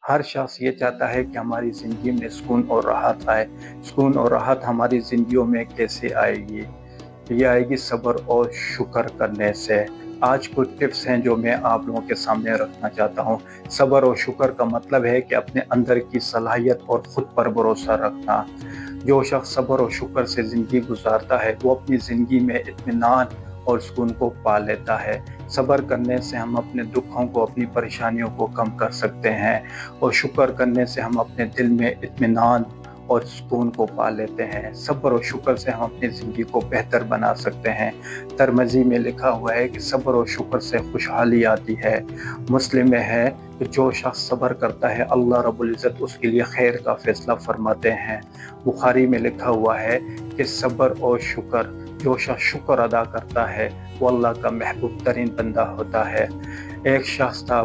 ہر شخص یہ چاہتا ہے کہ ہماری زندگی میں سکون اور راحت آئے۔ سکون اور راحت ہماری زندگیوں میں کیسے آئے گی؟ یہ آئے گی صبر اور شکر کرنے سے۔ آج کچھ ٹپس ہیں جو میں آپ لوگوں کے سامنے رکھنا چاہتا ہوں۔ صبر اور شکر کا مطلب ہے کہ اپنے اندر کی صلاحیت اور خود پر بھروسہ رکھنا۔ جو شخص صبر اور شکر سے زندگی گزارتا ہے وہ اپنی زندگی میں اطمینان اور سکون کو پا لیتا ہے۔ صبر کرنے سے ہم اپنے دکھوں کو، اپنی پریشانیوں کو کم کر سکتے ہیں، اور شکر کرنے سے ہم اپنے دل میں اطمینان اور سکون کو پا لیتے ہیں۔ صبر اور شکر سے ہم اپنی زندگی کو بہتر بنا سکتے ہیں۔ ترمذی میں لکھا ہوا ہے کہ صبر اور شکر سے خوشحالی آتی ہے۔ مسلم میں ہے کہ جو شخص صبر کرتا ہے اللہ رب العزت اس کے لیے خیر کا فیصلہ فرماتے ہیں۔ بخاری میں لکھا ہوا ہے کہ صبر اور شکر، جو شخص شکر ادا کرتا ہے وہ اللہ کا محبوب ترین بندہ ہوتا ہے۔ ایک شخص تھا،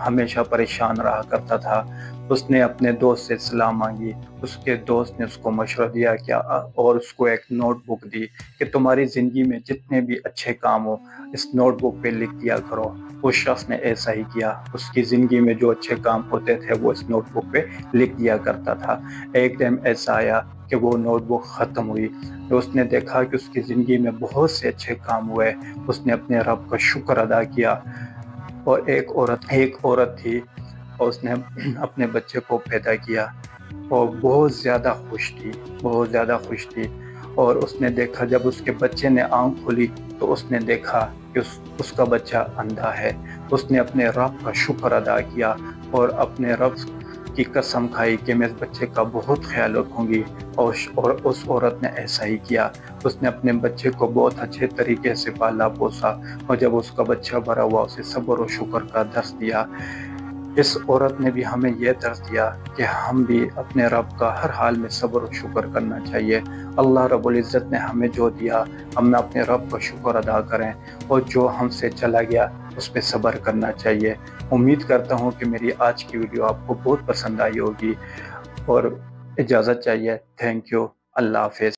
ہمیشہ پریشان رہا کرتا تھا۔ اس نے اپنے دوست سے صلاح مانگی۔ اس کے دوست نے اس کو مشورہ دیا کیا اور اس کو ایک نوٹ بک دی کہ تمہاری زندگی میں جتنے بھی اچھے کام ہو اس نوٹ بک پہ لکھ دیا کرو۔ اس شخص نے ایسا ہی کیا۔ اس کی زندگی میں جو اچھے کام ہوتے تھے وہ اس نوٹ بک پہ لکھ دیا کرتا تھا۔ ایک ٹائم ایسا آیا کہ وہ نوٹ بک ختم ہوئی تو اس نے دیکھا کہ اس کی زندگی میں بہت سے اچھے کام ہوئے۔ اس نے اپنے رب کا شکر ادا کیا۔ اور ایک عورت تھی اور اس نے اپنے بچے کو پیدا کیا اور بہت زیادہ خوش تھی۔ اور اس نے دیکھا جب اس کے بچے نے آنکھ کھولی تو اس نے دیکھا کہ اس کا بچہ اندھا ہے۔ اس نے اپنے رب کا شکر ادا کیا اور اپنے رب کی قسم کھائی کہ میں اس بچے کا بہت خیال رکھوں گی، اور اس عورت نے ایسا ہی کیا۔ اس نے اپنے بچے کو بہت اچھے طریقے سے پالا پوسا، اور جب اس کا بچہ بڑا ہوا اسے صبر و شکر کا درس دیا۔ اس عورت نے بھی ہمیں یہ درس دیا کہ ہم بھی اپنے رب کا ہر حال میں صبر و شکر کرنا چاہیے۔ اللہ رب العزت نے ہمیں جو دیا ہم اپنے رب کا شکر ادا کریں، اور جو ہم سے چلا گیا اس پہ صبر کرنا چاہیے۔ امید کرتا ہوں کہ میری آج کی ویڈیو آپ کو بہت پسند آئی ہوگی، اور اجازت چاہیے۔ تھینک یو، اللہ حافظ۔